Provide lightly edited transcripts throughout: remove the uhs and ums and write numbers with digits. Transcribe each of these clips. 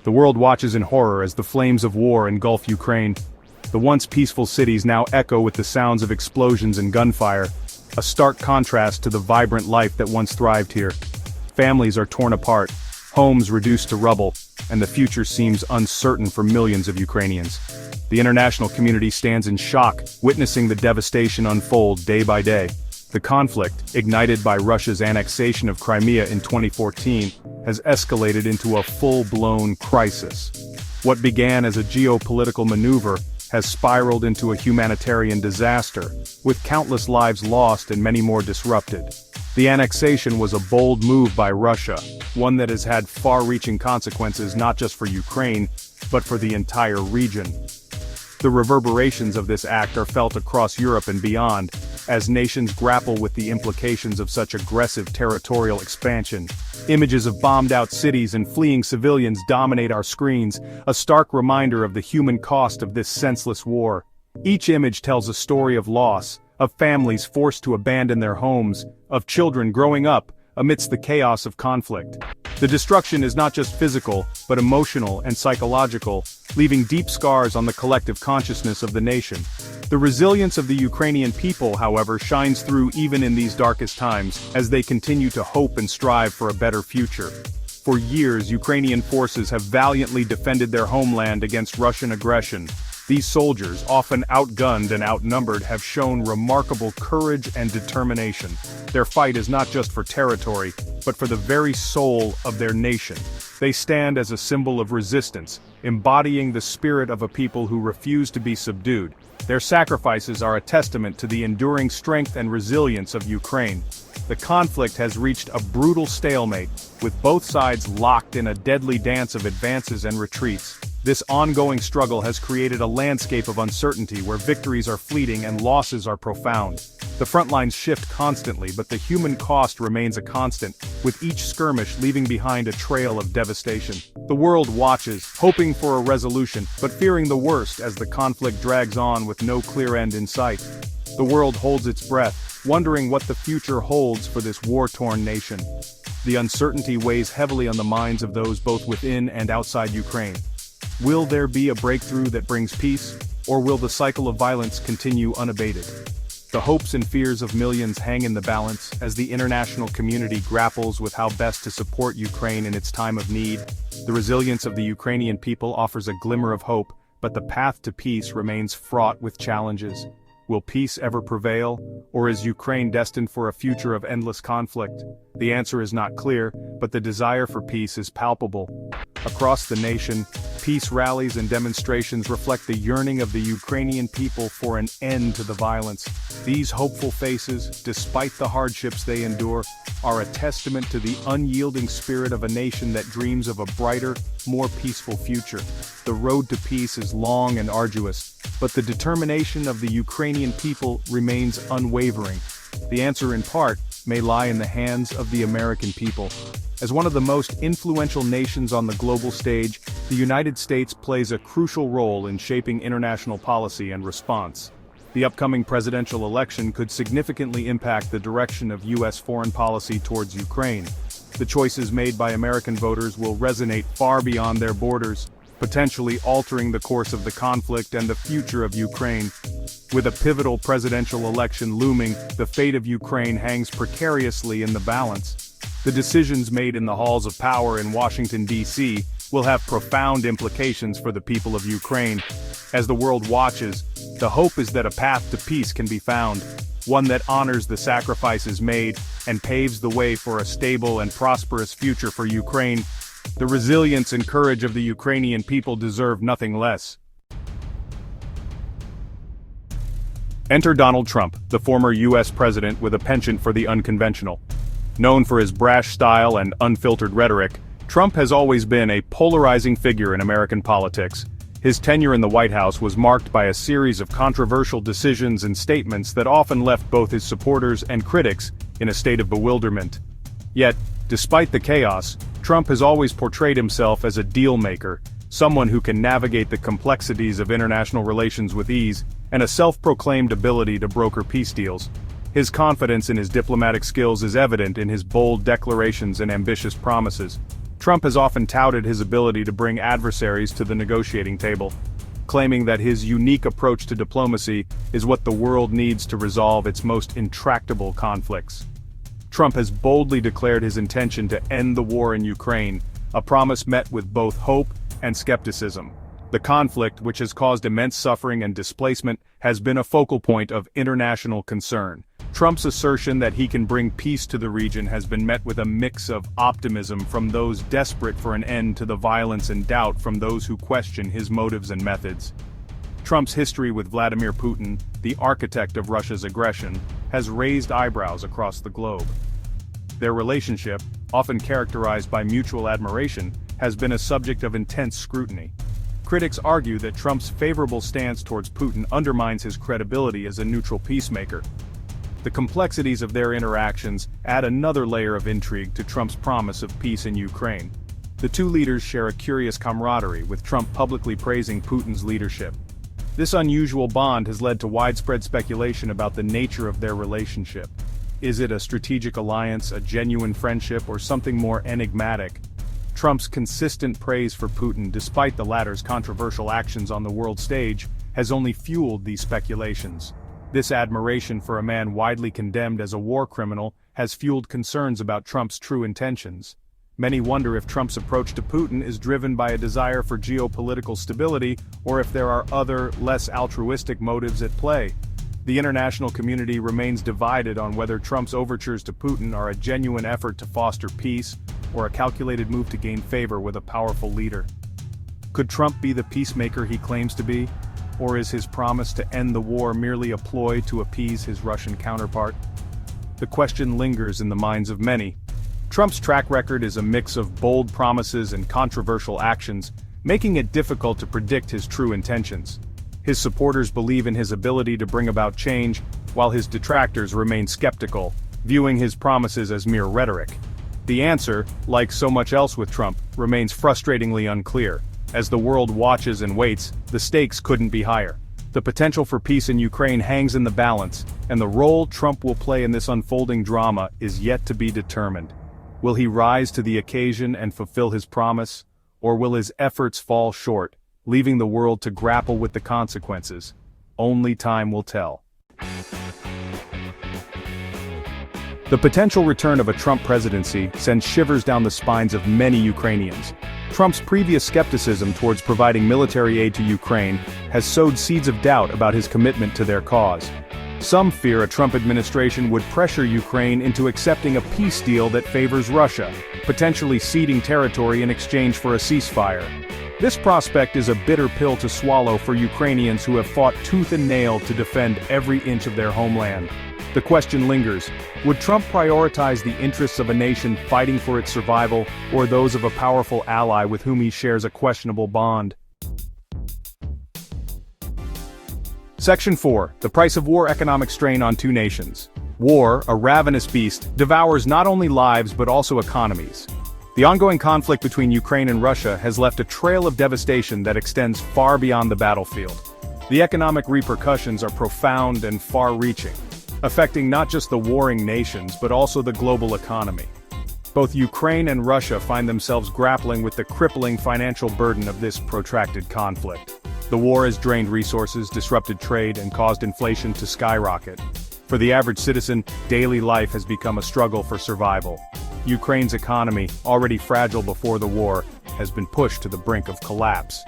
The world watches in horror as the flames of war engulf Ukraine. The once peaceful cities now echo with the sounds of explosions and gunfire, a stark contrast to the vibrant life that once thrived here. Families are torn apart, homes reduced to rubble, and the future seems uncertain for millions of Ukrainians. The international community stands in shock, witnessing the devastation unfold day by day. The conflict, ignited by Russia's annexation of Crimea in 2014, has escalated into a full-blown crisis. What began as a geopolitical maneuver has spiraled into a humanitarian disaster, with countless lives lost and many more disrupted. The annexation was a bold move by Russia, one that has had far-reaching consequences not just for Ukraine, but for the entire region. The reverberations of this act are felt across Europe and beyond, as nations grapple with the implications of such aggressive territorial expansion. Images of bombed-out cities and fleeing civilians dominate our screens, a stark reminder of the human cost of this senseless war. Each image tells a story of loss, of families forced to abandon their homes, of children growing up amidst the chaos of conflict. The destruction is not just physical, but emotional and psychological, leaving deep scars on the collective consciousness of the nation. The resilience of the Ukrainian people, however, shines through even in these darkest times, as they continue to hope and strive for a better future. For years, Ukrainian forces have valiantly defended their homeland against Russian aggression. These soldiers, often outgunned and outnumbered, have shown remarkable courage and determination. Their fight is not just for territory, but for the very soul of their nation. They stand as a symbol of resistance, embodying the spirit of a people who refuse to be subdued. Their sacrifices are a testament to the enduring strength and resilience of Ukraine. The conflict has reached a brutal stalemate, with both sides locked in a deadly dance of advances and retreats. This ongoing struggle has created a landscape of uncertainty where victories are fleeting and losses are profound. The front lines shift constantly, but the human cost remains a constant, with each skirmish leaving behind a trail of devastation. The world watches, hoping for a resolution, but fearing the worst as the conflict drags on with no clear end in sight. The world holds its breath, wondering what the future holds for this war-torn nation. The uncertainty weighs heavily on the minds of those both within and outside Ukraine. Will there be a breakthrough that brings peace, or will the cycle of violence continue unabated? The hopes and fears of millions hang in the balance as the international community grapples with how best to support Ukraine in its time of need. The resilience of the Ukrainian people offers a glimmer of hope, but the path to peace remains fraught with challenges. Will peace ever prevail, or is Ukraine destined for a future of endless conflict? The answer is not clear, but the desire for peace is palpable. Across the nation, peace rallies and demonstrations reflect the yearning of the Ukrainian people for an end to the violence. These hopeful faces, despite the hardships they endure, are a testament to the unyielding spirit of a nation that dreams of a brighter, more peaceful future. The road to peace is long and arduous, but the determination of the Ukrainian people remains unwavering. The answer, in part, may lie in the hands of the American people. As one of the most influential nations on the global stage, the United States plays a crucial role in shaping international policy and response. The upcoming presidential election could significantly impact the direction of U.S. foreign policy towards Ukraine. The choices made by American voters will resonate far beyond their borders, potentially altering the course of the conflict and the future of Ukraine. With a pivotal presidential election looming, the fate of Ukraine hangs precariously in the balance. The decisions made in the halls of power in Washington, D.C., will have profound implications for the people of Ukraine. As the world watches, the hope is that a path to peace can be found, one that honors the sacrifices made and paves the way for a stable and prosperous future for Ukraine. The resilience and courage of the Ukrainian people deserve nothing less. Enter Donald Trump, the former U.S. president with a penchant for the unconventional. Known for his brash style and unfiltered rhetoric, Trump has always been a polarizing figure in American politics. His tenure in the White House was marked by a series of controversial decisions and statements that often left both his supporters and critics in a state of bewilderment. Yet, despite the chaos, Trump has always portrayed himself as a deal-maker, someone who can navigate the complexities of international relations with ease, and a self-proclaimed ability to broker peace deals. His confidence in his diplomatic skills is evident in his bold declarations and ambitious promises. Trump has often touted his ability to bring adversaries to the negotiating table, claiming that his unique approach to diplomacy is what the world needs to resolve its most intractable conflicts. Trump has boldly declared his intention to end the war in Ukraine, a promise met with both hope and skepticism. The conflict, which has caused immense suffering and displacement, has been a focal point of international concern. Trump's assertion that he can bring peace to the region has been met with a mix of optimism from those desperate for an end to the violence and doubt from those who question his motives and methods. Trump's history with Vladimir Putin, the architect of Russia's aggression, has raised eyebrows across the globe. Their relationship, often characterized by mutual admiration, has been a subject of intense scrutiny. Critics argue that Trump's favorable stance towards Putin undermines his credibility as a neutral peacemaker. The complexities of their interactions add another layer of intrigue to Trump's promise of peace in Ukraine. The two leaders share a curious camaraderie, with Trump publicly praising Putin's leadership. This unusual bond has led to widespread speculation about the nature of their relationship. Is it a strategic alliance, a genuine friendship, or something more enigmatic? Trump's consistent praise for Putin, despite the latter's controversial actions on the world stage, has only fueled these speculations. This admiration for a man widely condemned as a war criminal has fueled concerns about Trump's true intentions. Many wonder if Trump's approach to Putin is driven by a desire for geopolitical stability, or if there are other, less altruistic motives at play. The international community remains divided on whether Trump's overtures to Putin are a genuine effort to foster peace, or a calculated move to gain favor with a powerful leader. Could Trump be the peacemaker he claims to be? Or is his promise to end the war merely a ploy to appease his Russian counterpart? The question lingers in the minds of many. Trump's track record is a mix of bold promises and controversial actions, making it difficult to predict his true intentions. His supporters believe in his ability to bring about change, while his detractors remain skeptical, viewing his promises as mere rhetoric. The answer, like so much else with Trump, remains frustratingly unclear. As the world watches and waits, the stakes couldn't be higher. The potential for peace in Ukraine hangs in the balance, and the role Trump will play in this unfolding drama is yet to be determined. Will he rise to the occasion and fulfill his promise, or will his efforts fall short, leaving the world to grapple with the consequences? Only time will tell. The potential return of a Trump presidency sends shivers down the spines of many Ukrainians. Trump's previous skepticism towards providing military aid to Ukraine has sowed seeds of doubt about his commitment to their cause. Some fear a Trump administration would pressure Ukraine into accepting a peace deal that favors Russia, potentially ceding territory in exchange for a ceasefire. This prospect is a bitter pill to swallow for Ukrainians who have fought tooth and nail to defend every inch of their homeland. The question lingers: would Trump prioritize the interests of a nation fighting for its survival, or those of a powerful ally with whom he shares a questionable bond? Section 4. The price of war: economic strain on two nations. War, a ravenous beast, devours not only lives but also economies. The ongoing conflict between Ukraine and Russia has left a trail of devastation that extends far beyond the battlefield. The economic repercussions are profound and far-reaching, affecting not just the warring nations but also the global economy. Both Ukraine and Russia find themselves grappling with the crippling financial burden of this protracted conflict. The war has drained resources, disrupted trade, and caused inflation to skyrocket. For the average citizen, daily life has become a struggle for survival. Ukraine's economy, already fragile before the war, has been pushed to the brink of collapse.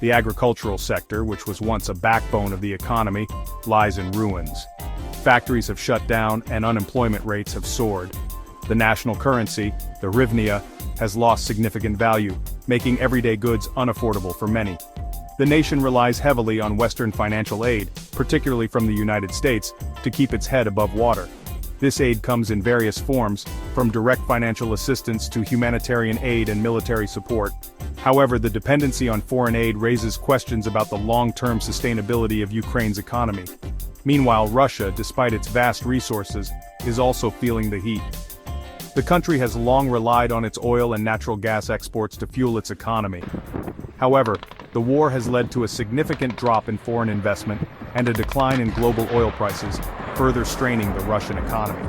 The agricultural sector, which was once a backbone of the economy, lies in ruins. Factories have shut down and unemployment rates have soared. The national currency, the hryvnia, has lost significant value, making everyday goods unaffordable for many. The nation relies heavily on Western financial aid, particularly from the United States, to keep its head above water. This aid comes in various forms, from direct financial assistance to humanitarian aid and military support. However, the dependency on foreign aid raises questions about the long-term sustainability of Ukraine's economy. Meanwhile, Russia, despite its vast resources, is also feeling the heat. The country has long relied on its oil and natural gas exports to fuel its economy. However, the war has led to a significant drop in foreign investment and a decline in global oil prices, further straining the Russian economy.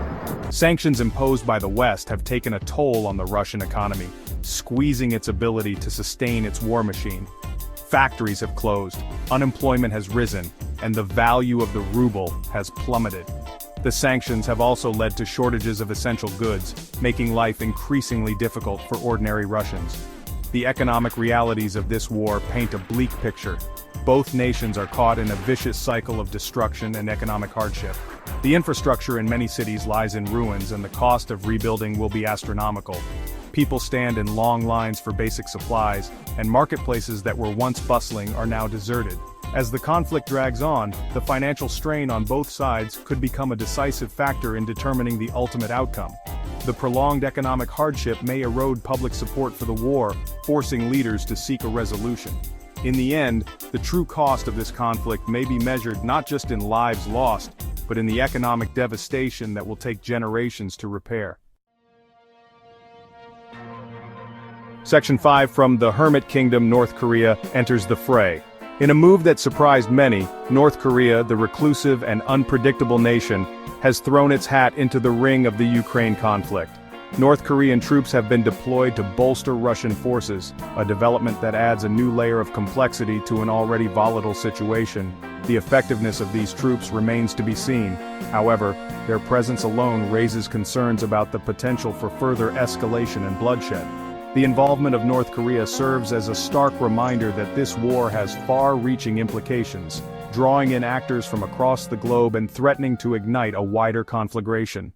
Sanctions imposed by the West have taken a toll on the Russian economy, squeezing its ability to sustain its war machine. Factories have closed, unemployment has risen, and the value of the ruble has plummeted. The sanctions have also led to shortages of essential goods, making life increasingly difficult for ordinary Russians. The economic realities of this war paint a bleak picture. Both nations are caught in a vicious cycle of destruction and economic hardship. The infrastructure in many cities lies in ruins, and the cost of rebuilding will be astronomical. People stand in long lines for basic supplies, and marketplaces that were once bustling are now deserted. As the conflict drags on, the financial strain on both sides could become a decisive factor in determining the ultimate outcome. The prolonged economic hardship may erode public support for the war, forcing leaders to seek a resolution. In the end, the true cost of this conflict may be measured not just in lives lost, but in the economic devastation that will take generations to repair. Section 5 from the Hermit Kingdom, North Korea, enters the fray. In a move that surprised many, North Korea, the reclusive and unpredictable nation, has thrown its hat into the ring of the Ukraine conflict. North Korean troops have been deployed to bolster Russian forces, a development that adds a new layer of complexity to an already volatile situation. The effectiveness of these troops remains to be seen. However, their presence alone raises concerns about the potential for further escalation and bloodshed. The involvement of North Korea serves as a stark reminder that this war has far-reaching implications, drawing in actors from across the globe and threatening to ignite a wider conflagration.